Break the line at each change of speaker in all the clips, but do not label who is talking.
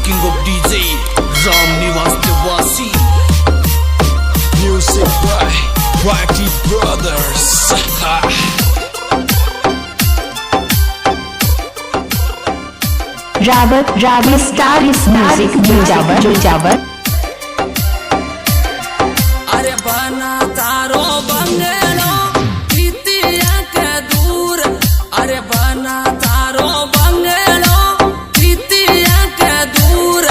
king of DJ Ram Nivas Devasi. Music by Whitey Brothers.
Ravi Star Music Jojawar.
अरे बना तारो bungalow प्रीतिया के दूर, अरे बना तारो बंगलो प्रीतिया के दूर,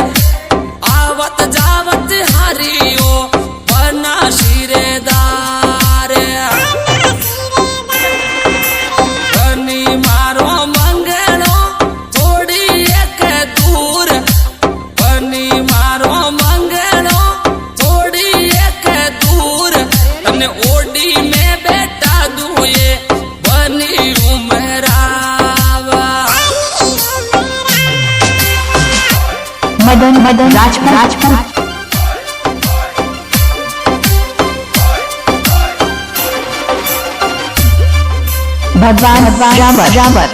आवत जावत हरियो बना शिरेदार, बनी मारो मंगलो थोड़ी एक दूर, बनी मारो मंगलो थोड़ी एक दूर, तने ओडी में बेटा दुए बनी उमरावा।
मदन राजपूत भगवान रावर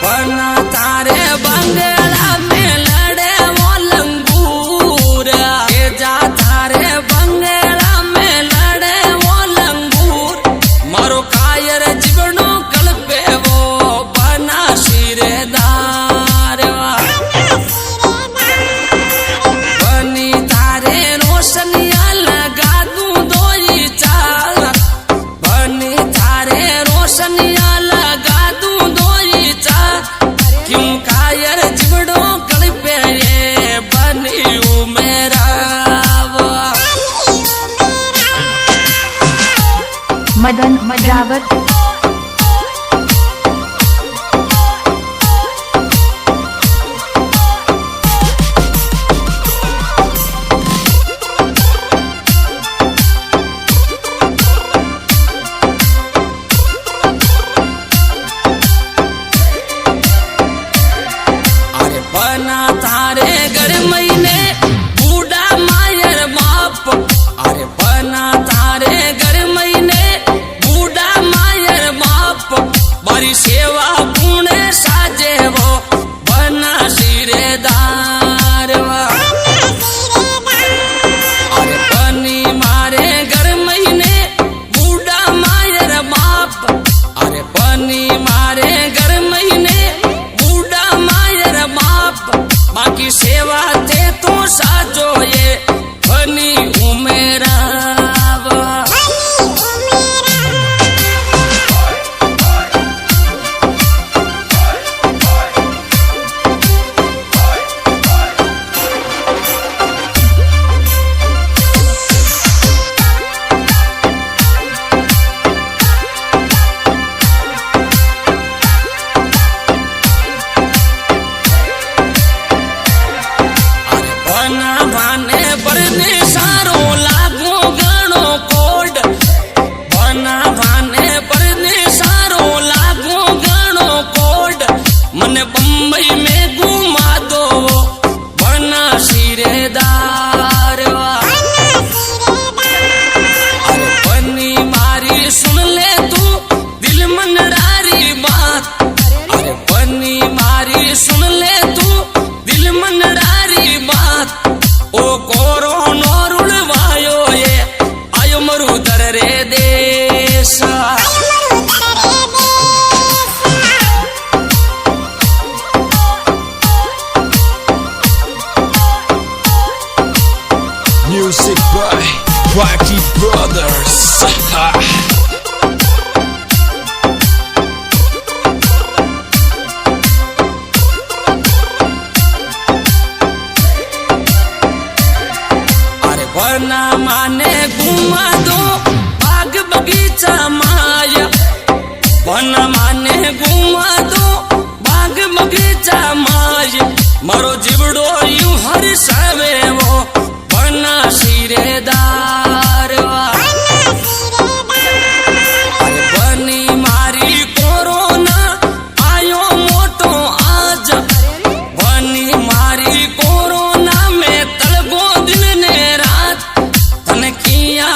बना तारे बंगला में लड़े वो लंगूर, ये जा तारे बंगला में लड़े वो लंगूर, मारो कायर जीवनो कल्पे वो बना शिरेदार, बनी तारे रोशनिया लगा दूं दोई चाल, बनी तारे रोशनिया लगा दूं दोई चाल, क्यों कायर जिबड़ो कल्पे ये बनी उमेरावा।
मदन रावत
अरे बना तारे घर महीने बूढ़ा मायर बाप, अरे बना तारे घर महीने बूढ़ा मायर बाप, बारी सेवा पुणे साजे वो बना शिरेदार, अरे बनी मारे घर महीने बूढ़ा मायर बाप, अरे बनी मारे घर महीने बूढ़ा मायर बाप, बाकी सेवा थे तो साजो ये बनी उमेरावा। अरे बना भाने परने सारो लागो गणो कोड, बना भाने परने सारो लागो गणो कोड, मने बम्बई में घुमा दो बना शिरेदार, अरे बनी मारी सुन ले तू दिल मन रारी बात, अरे बनी मारी सुन ले तू दिल मन रारी बात, ओ कोरो नोरुल वायो ये आयो मरु दर रे देश।
Music by Whitey Brothers.
अरे बना माने घुमा दो बाग बगीचा माया, बना माने घुमा दो बाग बगीचा माया, मारो जिबड़ो यूं हर सावे वो बना शिरेदार, अरे बनी मारी कोरोना आयो मोटो आज, बनी मारी कोरोना में तलगो दिन ने रात, तन किया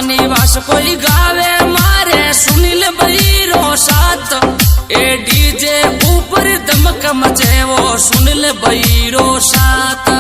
निवास कोई गावे मारे सुनील बईरो साथ ए डीजे ऊपर दमक मचे वो सुनील बईरो साथ।